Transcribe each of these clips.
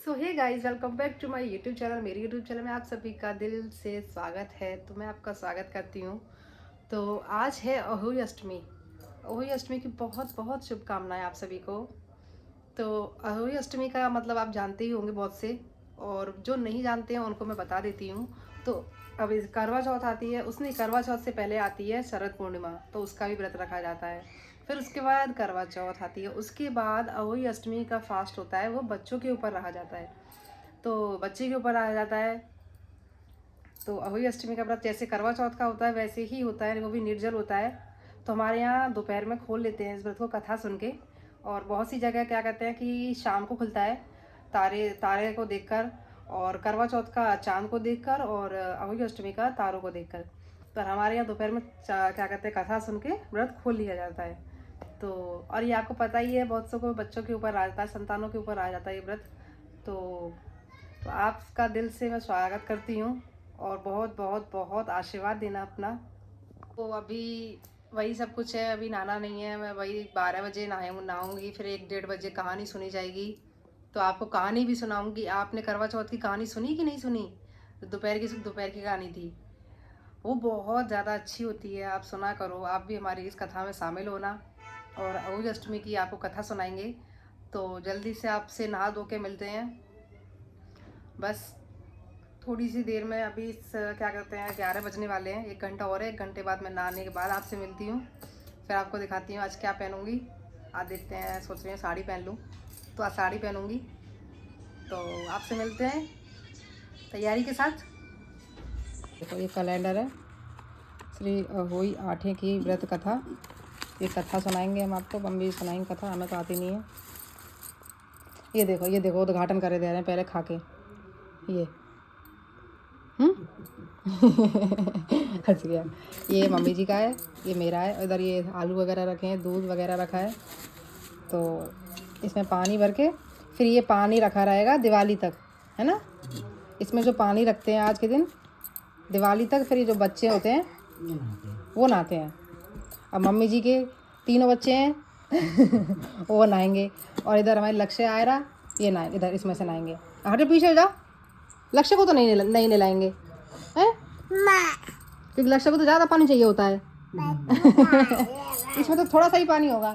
So hey guys, welcome back to my YouTube channel. मेरे YouTube channel में आप सभी का दिल से स्वागत है। तो मैं आपका स्वागत करती हूँ। तो आज है अहोई अष्टमी। अहोई अष्टमी की बहुत बहुत शुभकामनाएं आप सभी को। तो अहोई अष्टमी का मतलब आप जानते ही होंगे बहुत से, और जो नहीं जानते हैं उनको मैं बता देती हूँ। तो अब इस करवा चौथ आती है, उसने करवा चौथ से पहले आती है शरद पूर्णिमा, तो उसका भी व्रत रखा जाता है। फिर उसके बाद करवा चौथ आती है, उसके बाद अहोई अष्टमी का फास्ट होता है, वो बच्चों के ऊपर रखा जाता है। तो बच्चे के ऊपर आ जाता है। तो अहोई अष्टमी का व्रत जैसे करवा चौथ का होता है वैसे ही होता है, वो भी निर्जल होता है। तो हमारे यहाँ दोपहर में खोल लेते हैं इस व्रत को कथा सुन के। और बहुत सी जगह क्या कहते हैं कि शाम को खुलता है, तारे तारे को देखकर, और करवा चौथ का चांद को देखकर, और अहोई अष्टमी का तारों को देखकर। पर हमारे यहाँ दोपहर में क्या कहते हैं कथा सुन के व्रत खोल लिया जाता है। तो और ये आपको पता ही है, बहुत सौ को बच्चों के ऊपर आ जाता है, संतानों के ऊपर आ जाता है ये व्रत। तो आपका दिल से मैं स्वागत करती हूँ, और बहुत बहुत बहुत आशीर्वाद देना अपना। तो अभी वही सब कुछ है, अभी नहाना नहीं है। मैं वही 12 बजे नहाऊंगी, फिर 1-1:30 बजे कहानी सुनी जाएगी। तो आपको कहानी भी सुनाऊंगी। आपने करवा चौथ की कहानी सुनी कि नहीं सुनी? तो दोपहर की कहानी थी, वो बहुत ज़्यादा अच्छी होती है, आप सुना करो। आप भी हमारी इस कथा में शामिल होना, और अहोई अष्टमी की आपको कथा सुनाएंगे। तो जल्दी से आपसे नहा धो के मिलते हैं। बस थोड़ी सी देर में, अभी क्या कहते हैं 11 बजने वाले हैं, 1 घंटा और है। 1 घंटे बाद मैं नहाने के बाद आपसे मिलती हूँ। फिर आपको दिखाती हूँ आज क्या पहनूंगी। आज देखते हैं, सोच रही हूँ साड़ी पहन लूँ, तो आज साड़ी पहनूंगी। तो आपसे मिलते हैं तैयारी के साथ। देखो ये कैलेंडर है, श्री अहोई आठे की व्रत कथा। ये कथा सुनाएंगे हम आपको, हम भी सुनाएंगे कथा, हमें तो आती नहीं है। ये देखो उद्घाटन करे दे रहे हैं पहले खा के। ये हंस गया। ये मम्मी जी का है, ये मेरा है। इधर ये आलू वगैरह रखे हैं, दूध वगैरह रखा है। तो इसमें पानी भर के, फिर ये पानी रखा रहेगा दिवाली तक, है ना। इसमें जो पानी रखते हैं आज के दिन दिवाली तक, फिर ये जो बच्चे होते हैं वो नहाते हैं। अब मम्मी जी के 3 बच्चे हैं वो नहाएंगे। और इधर हमारे लक्ष्य आयरा, ये नहाए, इधर इसमें से नहाएंगे। हटे पीछे हो जाओ, लक्ष्य को तो नहीं नहलाएंगे हैं, क्योंकि लक्ष्य को तो ज़्यादा पानी चाहिए होता है। इसमें तो थोड़ा सा ही पानी होगा,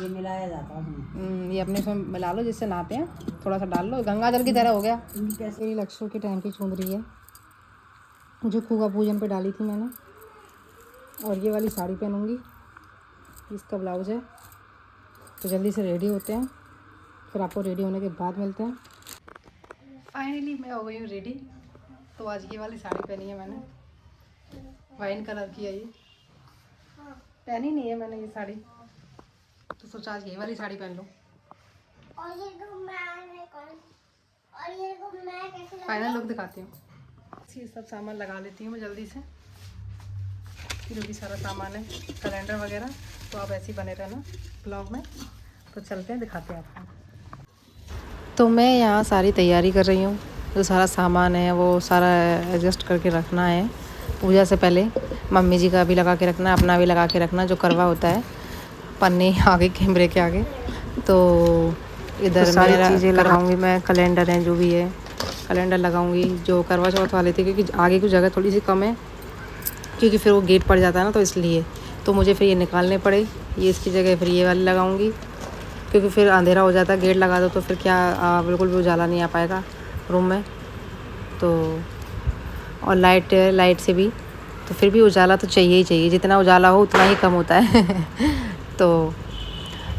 ये मिलाया जाता है। ये अपने इसमें मिला लो जिससे नहाते हैं, थोड़ा सा डाल लो, गंगा जल की तरह हो गया। मेरी लक्ष्यों के टाइम की चुंदरी है, जो खूगा पूजन पे डाली थी मैंने। और ये वाली साड़ी पहनूंगी, इसका ब्लाउज है। तो जल्दी से रेडी होते हैं, फिर आपको रेडी होने के बाद मिलते हैं। फाइनली मैं हो गई हूँ रेडी। तो आज ये वाली साड़ी पहनी है मैंने, वाइन कलर की है। ये पहनी नहीं है मैंने ये साड़ी, तो सोचा आज ये वाली साड़ी पहन लो। फाइनल लुक दिखाती हूँ। ये सब सामान लगा लेती हूँ मैं जल्दी से, जो भी सारा सामान है, कैलेंडर वगैरह। तो आप ऐसे ही बने रहना ब्लॉग में। तो चलते हैं, दिखाते हैं आपको। तो मैं यहाँ सारी तैयारी कर रही हूँ, जो सारा सामान है वो सारा एडजस्ट करके रखना है पूजा से पहले। मम्मी जी का भी लगा के रखना, अपना भी लगा के रखना, जो करवा होता है पन्ने आगे कैमरे के आगे। तो इधर तो सारी चीज़ें लगाऊंगी मैं, कैलेंडर है जो भी है, कैलेंडर लगाऊंगी जो करवा चौथ वाले थे, क्योंकि आगे की जगह थोड़ी सी कम है, क्योंकि फिर वो गेट पड़ जाता है ना, तो इसलिए तो मुझे फिर ये निकालने पड़े। ये इसकी जगह फिर ये वाली लगाऊंगी, क्योंकि फिर अंधेरा हो जाता है। गेट लगा दो तो फिर क्या बिल्कुल भी उजाला नहीं आ पाएगा रूम में। तो और लाइट से भी, तो फिर भी उजाला तो चाहिए ही चाहिए, जितना उजाला हो उतना ही कम होता है। तो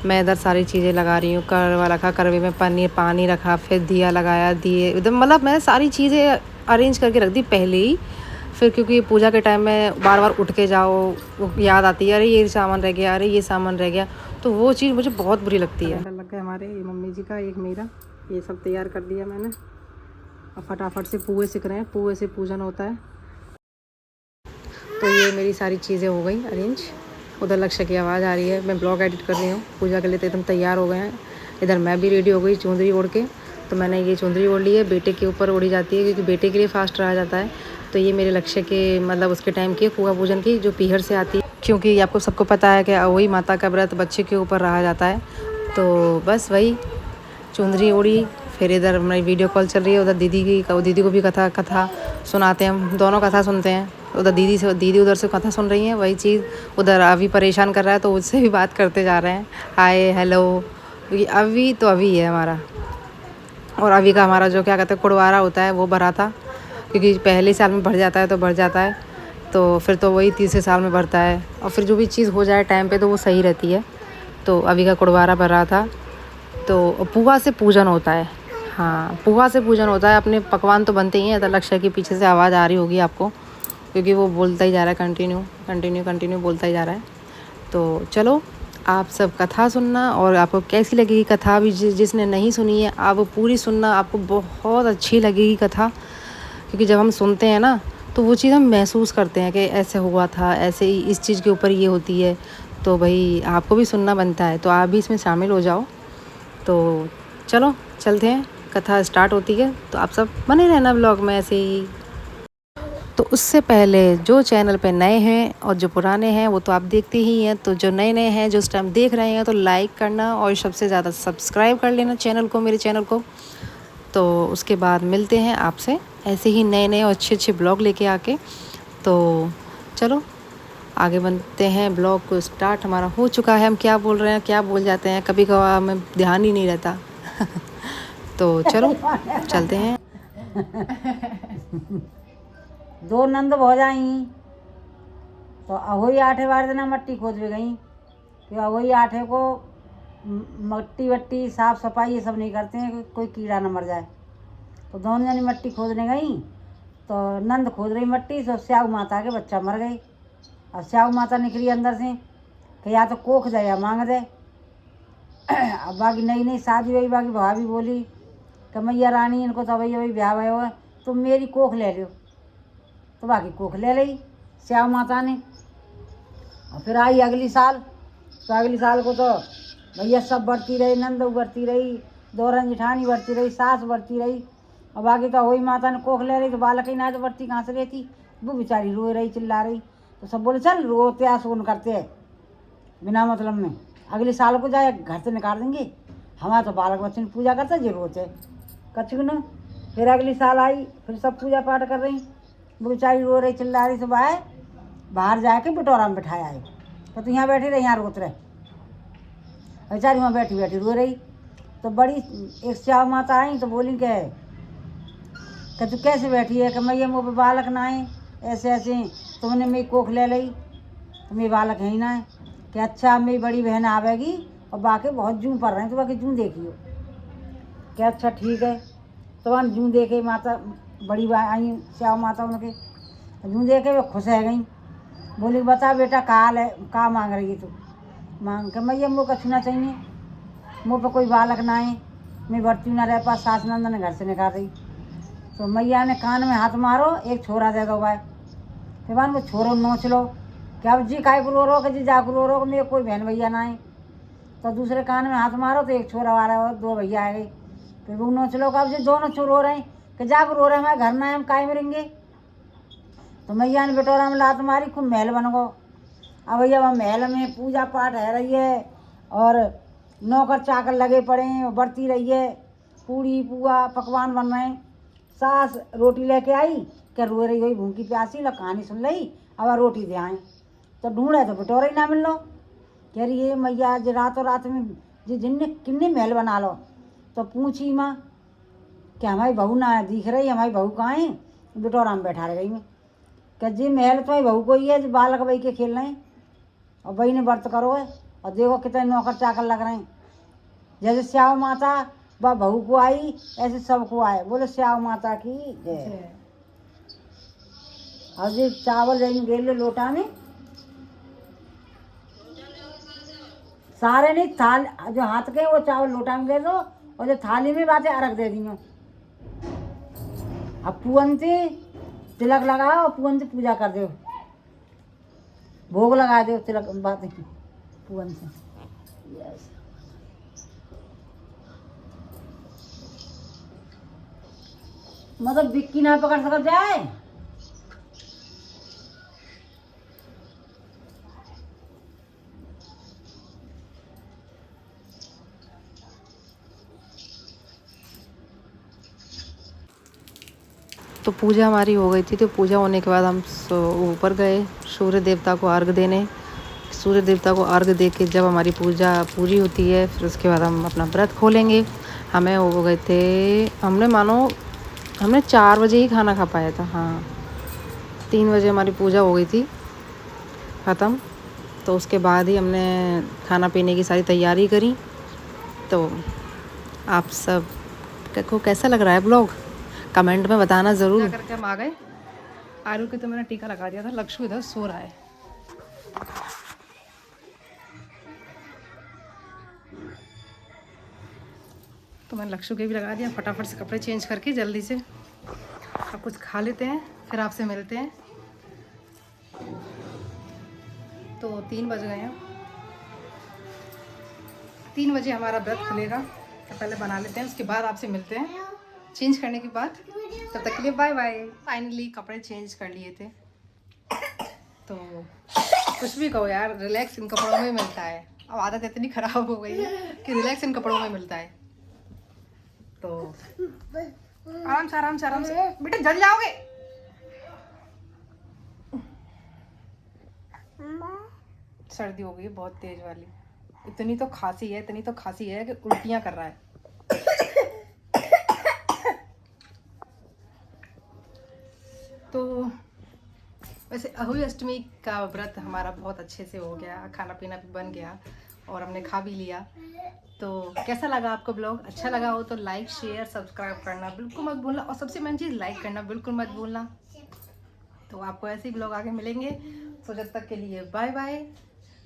मैं इधर सारी चीज़ें लगा रही हूँ। करवा रखा, करवे में पानी रखा, फिर दिया लगाया, दिए एकदम, मतलब मैं सारी चीज़ें अरेंज करके रख दी पहले ही। फिर क्योंकि पूजा के टाइम में बार बार उठ के जाओ, वो याद आती है, अरे ये सामान रह गया, अरे ये सामान रह गया, तो वो चीज़ मुझे बहुत बुरी लगती है। लग गया हमारे, ये मम्मी जी का, एक मेरा, ये सब तैयार कर दिया मैंने। अब फटाफट से पुए सिक रहे हैं, पुए से पूजन होता है। तो ये मेरी सारी चीज़ें हो गई अरेंज। उधर लक्ष्य की आवाज़ आ रही है, मैं ब्लॉग एडिट कर रही हूँ। पूजा के लिए तो एकदम तैयार हो गए हैं। इधर मैं भी रेडी हो गई चुंदरी ओढ़ के। तो मैंने ये चुंदरी ओढ़ ली है, बेटे के ऊपर ओढ़ी जाती है, क्योंकि बेटे के लिए फास्ट रहा जाता है। तो ये मेरे लक्ष्य के, मतलब उसके टाइम की खूगा पूजन की, जो पीहर से आती है, क्योंकि आपको सबको पता है कि अहोई माता का व्रत बच्चे के ऊपर रहा जाता है। तो बस वही चुंदरी ओढ़ी, फिर इधर मेरी वीडियो कॉल चल रही है, उधर दीदी को भी कथा सुनाते हैं, हम दोनों कथा सुनते हैं। उधर दीदी उधर से कथा सुन रही हैं, वही चीज़ उधर अभी परेशान कर रहा है, तो उससे भी बात करते जा रहे हैं, हाय हेलो। क्योंकि अभी है हमारा, और अभी का हमारा जो क्या कहते हैं कुड़वारा होता है वो भरा था, क्योंकि पहले साल में भर जाता है तो भर जाता है, तो फिर तो वही तीसरे साल में भरता है, और फिर जो भी चीज़ हो जाए टाइम पे तो वो सही रहती है। तो अभी का कुड़वारा भर रहा था, तो पुआ से पूजन होता है। हाँ, पुआ से पूजन होता है। अपने पकवान तो बनते ही हैं। इधर लक्ष्य की पीछे से आवाज़ आ रही होगी आपको, क्योंकि वो बोलता ही जा रहा है, कंटिन्यू बोलता ही जा रहा है। तो चलो, आप सब कथा सुनना, और आपको कैसी लगेगी कथा भी, जिसने नहीं सुनी है आप वो पूरी सुनना, आपको बहुत अच्छी लगेगी कथा। क्योंकि जब हम सुनते हैं ना, तो वो चीज़ हम महसूस करते हैं कि ऐसे हुआ था, ऐसे ही इस चीज़ के ऊपर ये होती है। तो भाई आपको भी सुनना बनता है, तो आप भी इसमें शामिल हो जाओ। तो चलो चलते हैं, कथा स्टार्ट होती है, तो आप सब बने रहना ब्लॉग में ऐसे ही। तो उससे पहले जो चैनल पे नए हैं और जो पुराने हैं वो तो आप देखते ही हैं, तो जो नए हैं जो इस टाइम देख रहे हैं तो लाइक करना, और सबसे ज़्यादा सब्सक्राइब कर लेना मेरे चैनल को। तो उसके बाद मिलते हैं आपसे ऐसे ही नए और अच्छे ब्लॉग लेके आके। तो चलो आगे बनते हैं, ब्लॉग को स्टार्ट हमारा हो चुका है। हम क्या बोल रहे हैं, क्या बोल जाते हैं, कभी कभार हमें ध्यान ही नहीं रहता। तो चलो चलते हैं। 2 नंद हो जाई तो अहोई 8 बार देना मट्टी खोद भी गई कि अहोई 8 को मट्टी वट्टी साफ सफाई ये सब नहीं करते हैं कि कोई कीड़ा न मर जाए। तो दोनों जनी मट्टी खोदने गई, तो नंद खोद रही मट्टी, तो स्याऊ माता के बच्चा मर गई। और स्याऊ माता निकली अंदर से कि या तो कोख दे या मांग दे। अब बाकी नई शादी हुई, बाकी भाभी बोली कि मैया रानी इनको तो वही ब्याह भयो है, तुम मेरी कोख ले लो। तो बाकी कोख ले ली स्याऊ माता ने। और फिर आई अगली साल, तो अगली साल को तो भैया सब बढ़ती रही, नंद बढ़ती रही, दोरन जिठानी बढ़ती रही, सास बढ़ती रही। और बाकी तो वही माता ने कोख ले रही, तो बालक ही ना तो बढ़ती कहाँ से रहती। वो बेचारी रो रही, चिल्ला रही। तो सब बोले चल रोते आ सोन करते हैं बिना मतलब में, अगले साल को जाए घर से निकाल देंगे। हमारा तो बालक बच्चे ने पूजा करते जे रोते कछु न। फिर अगली साल आई, फिर सब पूजा पाठ कर रही, वो बेचारी रो रही चिल्ला रही। सब आए बाहर जाके बिटोरा में बिठाया आए, तो यहाँ बैठी रही, यहाँ रोत रहे बेचारी, वहाँ बैठी बैठी रो रही। तो बड़ी एक स्याऊ माता आई, तो बोली कि तू कैसे बैठी है, कि मैया मुँह पे बालक ना आए, ऐसे ऐसे तुमने मेरी कोख ले ली, तो मेरी बालक है ही ना है। कि अच्छा मेरी बड़ी बहन आवेगी और बाकी बहुत जूं पड़ रहे हैं, तो बाकी जूं देखियो। क्या अच्छा ठीक है। तो वहाँ जूं देखे माता बड़ी आई स्याऊ माता उनके, जूं देखे वे खुश है गई। बोली बता बेटा कहाँ मांग रही है तू। मांग के मैया मुँह कछु ना चाहिए, मुँह पर कोई बालक ना आए, मैं बढ़ती ना रह पास, सास नंद ने घर से निकाल रही। तो मैया ने कान में हाथ मारो, एक छोरा दे दो भाई। फिर वो छोरो नोच लो, क्या अब जी काय को रो कि जी जा को रो मेरे कोई बहन भैया ना आए। तो दूसरे कान में हाथ मारो, तो एक छोरा आ रहा है, 2 भैया आ गए। फिर वो नोच लो, अब जी दोनों चोर रो रहे हैं कि जा को रो रहे हैं, हमारे घर ना है, हम काय मरेंगे। तो मैया ने बिटोरा में लात मारी, खूब महल बन गो। अब भैया वहाँ महल में पूजा पाठ है रही है, और नौकर चाकर लगे पड़े हैं, बढ़ती रही है, पूड़ी पुआ पकवान बन रहे हैं। सास रोटी लेके आई, क्या रो रही हुई भूखी प्यासी, लो कहानी सुन रही, अब रोटी दे आए। तो ढूंढे तो बिटोरा ही ना मिल लो। कह रही है मैया जी रातों रात में जी जिनने किन्ने महल बना लो। तो पूछी माँ कि हमारी बहू ना दिख रही, हमारी बहू कहाँ है। बिटोरा में बैठा रह गई मैं, क्या जी महल तो बहू को ही है, जी बालक बही के खेल रहे हैं, और बही ने व्रत करो है, और देखो कितने नौकर चाकर लग रहे हैं। जैसे स्याऊ माता वह बहू को आई, ऐसे सबको आए। बोले स्याऊ माता की जय। और जी चावल गेले लोटा में सारे नहीं, थाल जो हाथ के वो चावल लोटा में दे दो, और जो थाली में बातें अर्घ दे दी। अब पुअंती तिलक लगाओ, और पुअंती पूजा कर दो, भोग लगा दो तिलक बातें पुअन से। यस मतलब बिक्की ना पकड़ सक जाए। तो पूजा हमारी हो गई थी। तो पूजा होने के बाद हम ऊपर गए सूर्य देवता को अर्घ देने। सूर्य देवता को अर्घ दे के जब हमारी पूजा पूरी होती है फिर उसके बाद हम अपना व्रत खोलेंगे। हमें हो गए थे, हमने 4 बजे ही खाना खा पाया था। हाँ, 3 बजे हमारी पूजा हो गई थी ख़त्म। तो उसके बाद ही हमने खाना पीने की सारी तैयारी करी। तो आप सब को कैसा लग रहा है ब्लॉग, कमेंट में बताना ज़रूर। करके हम आ गए। आरू की तो मैंने टीका लगा दिया था। लक्ष्य इधर सो रहा है। तो मैंने लक्ष्य के भी लगा दिया। फटाफट से कपड़े चेंज करके जल्दी से अब कुछ खा लेते हैं, फिर आपसे मिलते हैं। तो 3 बज गए हैं। 3 बजे हमारा व्रत खुलेगा। तो पहले बना लेते हैं, उसके बाद आपसे मिलते हैं चेंज करने के बाद। तब तक के लिए बाय बाय। फाइनली कपड़े चेंज कर लिए थे। तो कुछ भी कहो यार, रिलैक्स इन कपड़ों में मिलता है। अब आदत इतनी ख़राब हो गई है कि रिलैक्स इन कपड़ों में मिलता है। तो आराम से बेटा, जल जाओगे। सर्दी हो गई बहुत तेज वाली। इतनी तो खांसी है कि उल्टियां कर रहा है। तो वैसे अहोई अष्टमी का व्रत हमारा बहुत अच्छे से हो गया। खाना पीना भी बन गया और हमने खा भी लिया। तो कैसा लगा आपको ब्लॉग? अच्छा लगा हो तो लाइक शेयर सब्सक्राइब करना बिल्कुल मत भूलना। और सबसे मेन चीज़, लाइक करना बिल्कुल मत भूलना। तो आपको ऐसे ही ब्लॉग आगे मिलेंगे। तो जब तक के लिए बाय बाय।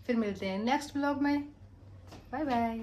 फिर मिलते हैं नेक्स्ट ब्लॉग में। Bye bye.